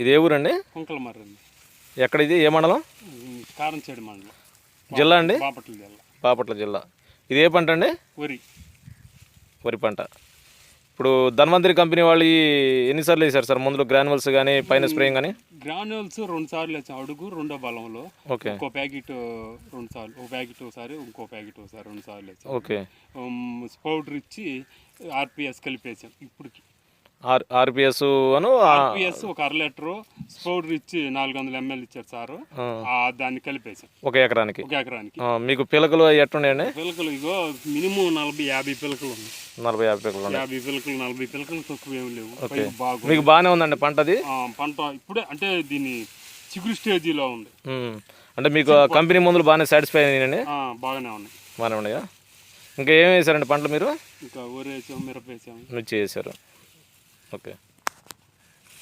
ఇది ఏ ఊరండి? కుంకలమర్రి అండి. ఎక్కడ ఇది? ఏ మండలం? కారంచేడు మండలం. జిల్లా అండి? బాపట్ల జిల్లా. బాపట్ల జిల్లా. ఇది ఏ పంట అండి? వరి పంట. ఇప్పుడు ధన్వంతరి కంపెనీ వాళ్ళు ఎన్నిసార్లు వేసారు సార్ మందులు? గ్రాన్యువల్స్ కానీ పైన స్ప్రేయింగ్ కానీ? గ్రాన్యువల్స్ 2 సార్లు వేసాం. అడుగు రెండో బలంలో. ఓకే. ఇంకో ప్యాకెట్ 2 సార్లు, ఒక ప్యాకెట్ ఒకసారి, ఇంకో ప్యాకెట్ ఒకసారి, 2 సార్లు వేసాం. ఓకే. పౌడర్ ఇచ్చి ఆర్పిఎస్ కలిపేసాం. ఇప్పటికి ఆర్పిఎస్ అను ఆర్పిఎస్ ఒక 1/2 లీటరు, పౌడర్ ఇచ్చి 400 ml ఇచ్చారు సారు. దాన్ని కలిపేసాం ఒక ఎకరానికి. మీకు పిలకలు ఎట్లున్నాయండి? పిలకలు ఇగో మినిమం 40-50 పిలకలు ఉన్నాయి. 40-50 పిలకలు? 50 పిలకలు, 40 పిలకలు తక్కువ ఏమి లేవు. మీకు బాగానే ఉందండి పంటది? పంట ఇప్పుడే అంటే దీన్ని చిగురు స్టేజీలో ఉంది. అంటే మీకు కంపెనీ మందులు బాగానే సాటిస్ఫై అయినాయండి? బాగానే ఉన్నాయి. బాగానే ఉన్నాయా? ఇంకా ఏమి వేసారండి పంటలు మీరు? ఇంకా వరి వేసాం, మిరప వేసాం, మిర్చి వేసారు. ఓకే.